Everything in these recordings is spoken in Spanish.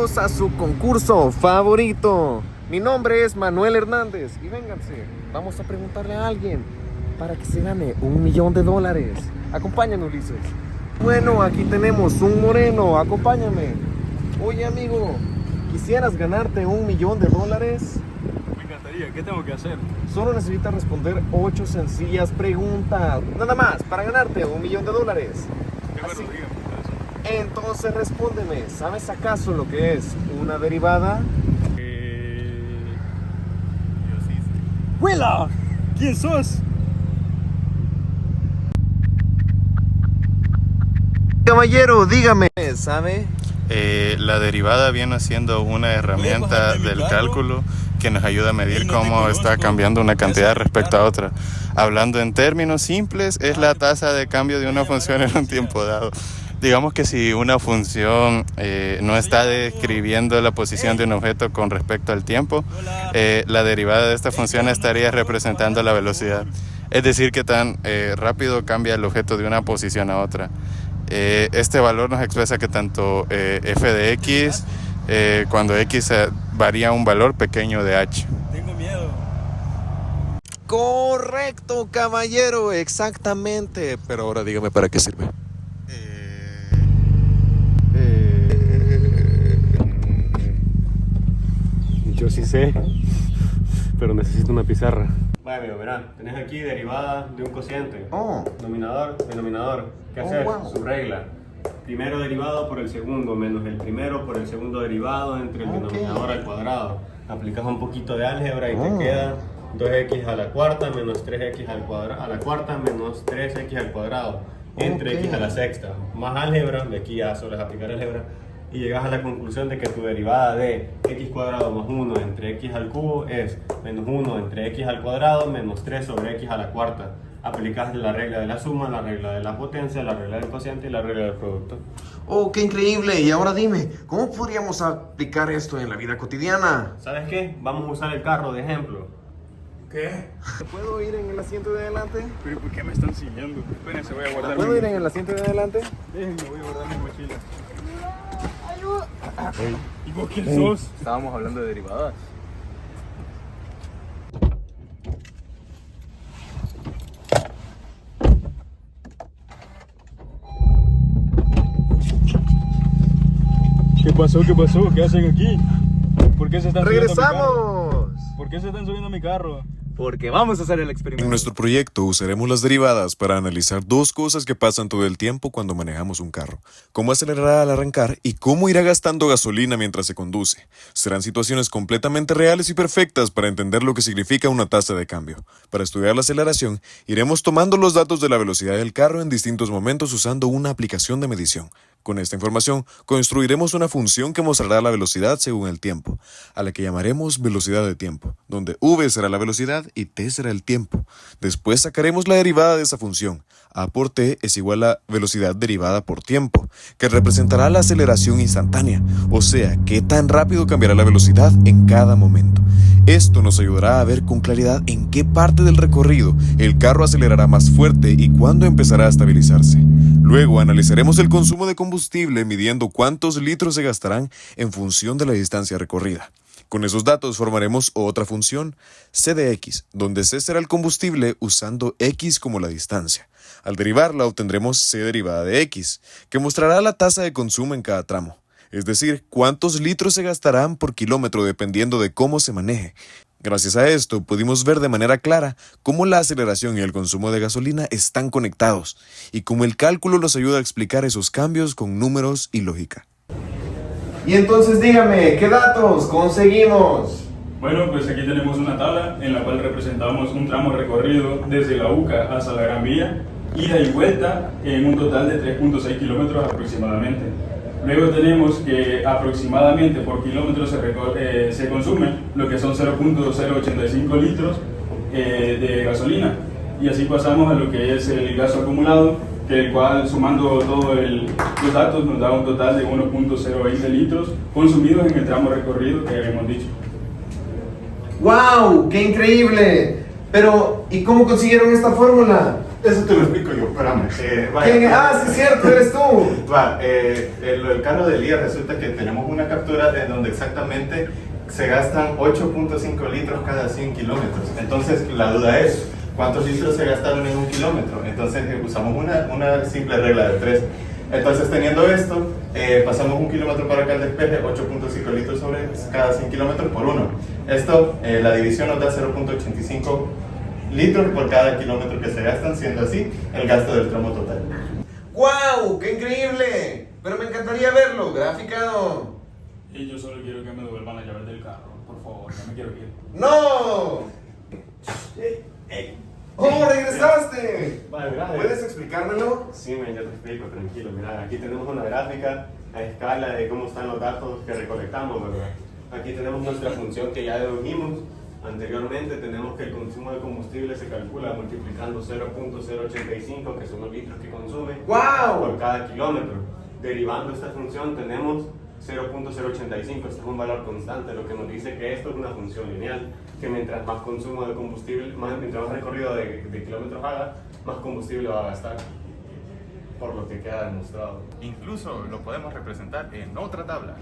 Bienvenidos a su concurso favorito. Mi nombre es Manuel Hernández y vénganse, vamos a preguntarle a alguien para que se gane $1.000.000. Acompáñame, Ulises. Bueno, aquí tenemos un moreno, acompáñame. Oye, amigo, ¿quisieras ganarte $1.000.000? Me encantaría, ¿qué tengo que hacer? Solo necesitas responder 8 sencillas preguntas. Nada más, para ganarte $1.000.000. De acuerdo, Así. dígame. Entonces respóndeme, ¿sabes acaso lo que es una derivada? Yo sí sé. ¡Huela! ¿Quién sos? Caballero, dígame, ¿sabe? La derivada viene siendo una herramienta del cálculo que nos ayuda a medir cómo está cambiando una cantidad respecto a otra. Hablando en términos simples, es la tasa de cambio de una función en un tiempo dado. Digamos que si una función no está describiendo la posición de un objeto con respecto al tiempo, la derivada de esta función estaría representando la velocidad. Es decir, que tan rápido cambia el objeto de una posición a otra. Este valor nos expresa que tanto f de x, cuando x varía un valor pequeño de h. Tengo miedo. Correcto, caballero, exactamente. Pero ahora dígame para qué sirve. Yo sí sé, pero necesito una pizarra. Vaya amigo, mirá, tenés aquí derivada de un cociente. Oh. Nominador, denominador. ¿Qué Oh, haces? wow. Su regla. Primero derivado por el segundo, menos el primero por el segundo derivado entre el denominador al cuadrado. Aplicas un poquito de álgebra y te queda 2x a la cuarta menos 3x al cuadrado, a la cuarta menos 3x al cuadrado, entre x a la sexta. Más álgebra, de aquí ya solo es aplicar álgebra. Y llegas a la conclusión de que tu derivada de x cuadrado más 1 entre x al cubo es menos 1 entre x al cuadrado menos 3 sobre x a la cuarta. Aplicas la regla de la suma, la regla de la potencia, la regla del cociente y la regla del producto. Oh, qué increíble. Y ahora dime, ¿cómo podríamos aplicar esto en la vida cotidiana? ¿Sabes qué? Vamos a usar el carro de ejemplo. ¿Qué? ¿Puedo ir en el asiento de adelante? ¿Pero por qué me están siguiendo? Espérense, voy a guardar ¿Puedo ir en mi... el asiento de adelante? Déjenme, voy a guardar mi mochila. ¿Y vos quién sos? Estábamos hablando de derivadas. ¿Qué pasó? ¿Qué pasó? ¿Qué hacen aquí? ¿Por qué se están subiendo a mi carro? ¡Regresamos! ¿Por qué se están subiendo a mi carro? Porque vamos a hacer el En experimento. nuestro proyecto usaremos las derivadas para analizar dos cosas que pasan todo el tiempo cuando manejamos un carro: cómo acelerará al arrancar y cómo irá gastando gasolina mientras se conduce. Serán situaciones completamente reales y perfectas para entender lo que significa una tasa de cambio. Para estudiar la aceleración, iremos tomando los datos de la velocidad del carro en distintos momentos usando una aplicación de medición. Con esta información, construiremos una función que mostrará la velocidad según el tiempo, a la que llamaremos velocidad de tiempo, donde v será la velocidad y t será el tiempo. Después sacaremos la derivada de esa función. A por t es igual a velocidad derivada por tiempo, que representará la aceleración instantánea, o sea, qué tan rápido cambiará la velocidad en cada momento. Esto nos ayudará a ver con claridad en qué parte del recorrido el carro acelerará más fuerte y cuándo empezará a estabilizarse. Luego analizaremos el consumo de combustible midiendo cuántos litros se gastarán en función de la distancia recorrida. Con esos datos formaremos otra función, c de x, donde c será el combustible usando x como la distancia. Al derivarla obtendremos c derivada de x, que mostrará la tasa de consumo en cada tramo. Es decir, cuántos litros se gastarán por kilómetro dependiendo de cómo se maneje. Gracias a esto pudimos ver de manera clara cómo la aceleración y el consumo de gasolina están conectados y cómo el cálculo nos ayuda a explicar esos cambios con números y lógica. Y entonces dígame, ¿qué datos conseguimos? Bueno, pues aquí tenemos una tabla en la cual representamos un tramo recorrido desde la UCA hasta la Gran Vía, ida y vuelta en un total de 3.6 kilómetros aproximadamente. Luego tenemos que aproximadamente por kilómetro se consume lo que son 0.085 litros de gasolina. Y así pasamos a lo que es el gasto acumulado, que el cual sumando todos los datos nos da un total de 1.020 litros consumidos en el tramo recorrido que habíamos dicho. ¡Wow! ¡Qué increíble! Pero, ¿y cómo consiguieron esta fórmula? Eso te lo explico yo, espérame. ¿Quién es? Ah, sí, es cierto, eres tú. El carro del día resulta que tenemos una captura en donde exactamente se gastan 8.5 litros cada 100 kilómetros. Entonces la duda es, ¿cuántos litros se gastaron en un kilómetro? Entonces usamos una simple regla de 3. Entonces teniendo esto, pasamos 1 kilómetro para acá al despeje, 8.5 litros sobre cada 100 kilómetros por 1. Esto, la división nos da 0.85 litros por cada kilómetro que se gastan, siendo así el gasto del tramo total. ¡Wow! ¡Qué increíble! Pero me encantaría verlo, graficado. Y yo solo quiero que me devuelvan las llaves del carro, por favor, ya me quiero ir. ¡No! ¡Oh, regresaste! Vale, gracias. ¿Puedes explicármelo? Sí, men, ya te explico, tranquilo. Mira, aquí tenemos una gráfica a escala de cómo están los datos que recolectamos, ¿verdad? Aquí tenemos nuestra función que ya dedujimos anteriormente. Tenemos que el consumo de combustible se calcula multiplicando 0.085, que son los litros que consume, ¡Wow! por cada kilómetro. Derivando esta función tenemos 0.085, este es un valor constante, lo que nos dice que esto es una función lineal, que mientras más consumo de combustible, mientras más recorrido de kilómetros haga, más combustible va a gastar, por lo que queda demostrado. Incluso lo podemos representar en otra tabla.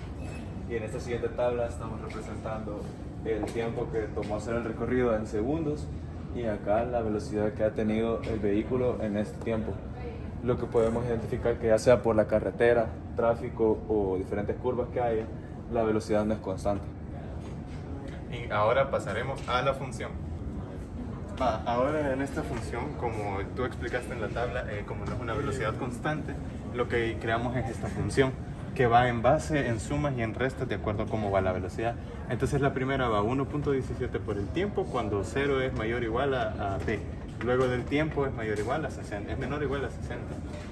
Y en esta siguiente tabla estamos representando el tiempo que tomó hacer el recorrido en segundos y acá la velocidad que ha tenido el vehículo en este tiempo. Lo que podemos identificar que ya sea por la carretera, tráfico o diferentes curvas que haya, la velocidad no es constante. Y ahora pasaremos a la función. Ahora en esta función, como tú explicaste en la tabla, como no es una velocidad constante, lo que creamos es esta función que va en base, en sumas y en restas de acuerdo a cómo va la velocidad. Entonces la primera va 1.17 por el tiempo cuando 0 es mayor o igual a t. Luego del tiempo es mayor o igual a 60, es menor o igual a 60.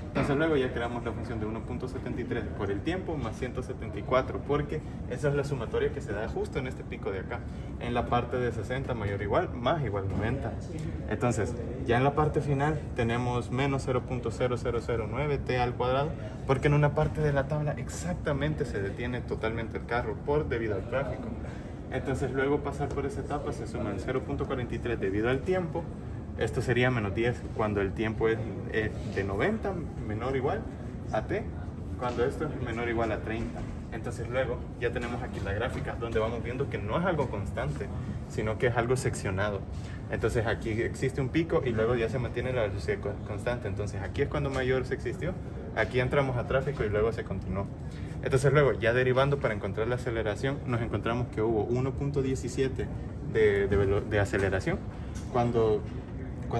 Entonces luego ya creamos la función de 1.73 por el tiempo más 174, porque esa es la sumatoria que se da justo en este pico de acá. En la parte de 60 mayor o igual, más igual 90. Entonces, ya en la parte final tenemos menos 0.0009 t al cuadrado, porque en una parte de la tabla exactamente se detiene totalmente el carro debido al tráfico. Entonces luego pasar por esa etapa se suman 0.43 debido al tiempo. Esto sería menos 10 cuando el tiempo es de 90 menor o igual a t, cuando esto es menor o igual a 30. Entonces luego ya tenemos aquí la gráfica donde vamos viendo que no es algo constante, sino que es algo seccionado. Entonces aquí existe un pico y luego ya se mantiene la velocidad constante. Entonces aquí es cuando mayor se existió, aquí entramos a tráfico y luego se continuó. Entonces luego ya derivando para encontrar la aceleración, nos encontramos que hubo 1.17 de aceleración cuando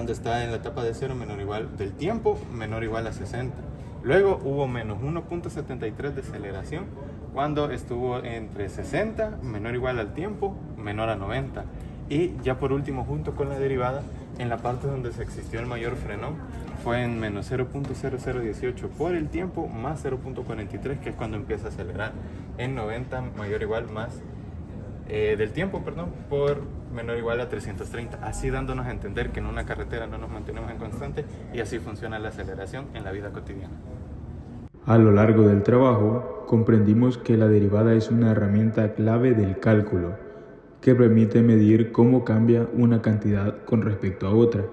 está en la etapa de 0 menor o igual del tiempo menor o igual a 60. Luego hubo menos 1.73 de aceleración cuando estuvo entre 60 menor o igual al tiempo menor a 90. Y ya por último, junto con la derivada, en la parte donde se existió el mayor frenón fue en menos 0.0018 por el tiempo más 0.43, que es cuando empieza a acelerar en 90 mayor o igual más del tiempo, por menor o igual a 330, así dándonos a entender que en una carretera no nos mantenemos en constante y así funciona la aceleración en la vida cotidiana. A lo largo del trabajo, comprendimos que la derivada es una herramienta clave del cálculo, que permite medir cómo cambia una cantidad con respecto a otra.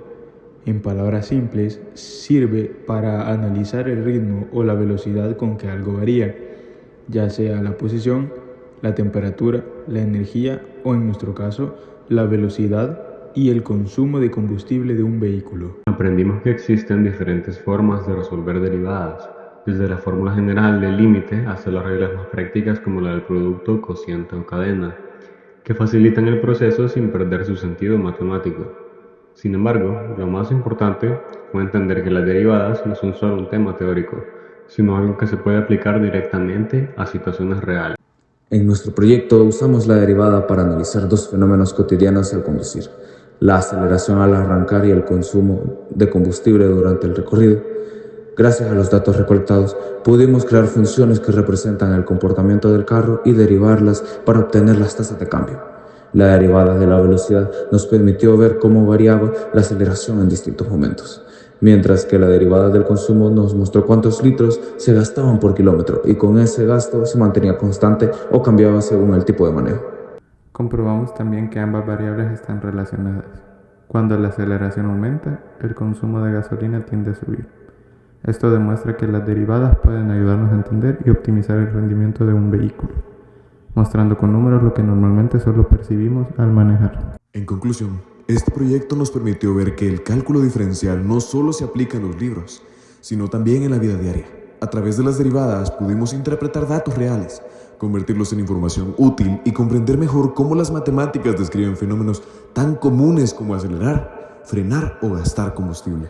En palabras simples, sirve para analizar el ritmo o la velocidad con que algo varía, ya sea la posición, la temperatura, la energía o, en nuestro caso, la velocidad y el consumo de combustible de un vehículo. Aprendimos que existen diferentes formas de resolver derivadas, desde la fórmula general del límite hasta las reglas más prácticas como la del producto, cociente o cadena, que facilitan el proceso sin perder su sentido matemático. Sin embargo, lo más importante fue entender que las derivadas no son solo un tema teórico, sino algo que se puede aplicar directamente a situaciones reales. En nuestro proyecto usamos la derivada para analizar dos fenómenos cotidianos al conducir: la aceleración al arrancar y el consumo de combustible durante el recorrido. Gracias a los datos recolectados, pudimos crear funciones que representan el comportamiento del carro y derivarlas para obtener las tasas de cambio. La derivada de la velocidad nos permitió ver cómo variaba la aceleración en distintos momentos, mientras que la derivada del consumo nos mostró cuántos litros se gastaban por kilómetro y con ese gasto se mantenía constante o cambiaba según el tipo de manejo. Comprobamos también que ambas variables están relacionadas. Cuando la aceleración aumenta, el consumo de gasolina tiende a subir. Esto demuestra que las derivadas pueden ayudarnos a entender y optimizar el rendimiento de un vehículo, mostrando con números lo que normalmente solo percibimos al manejar. En conclusión, este proyecto nos permitió ver que el cálculo diferencial no solo se aplica en los libros, sino también en la vida diaria. A través de las derivadas pudimos interpretar datos reales, convertirlos en información útil y comprender mejor cómo las matemáticas describen fenómenos tan comunes como acelerar, frenar o gastar combustible.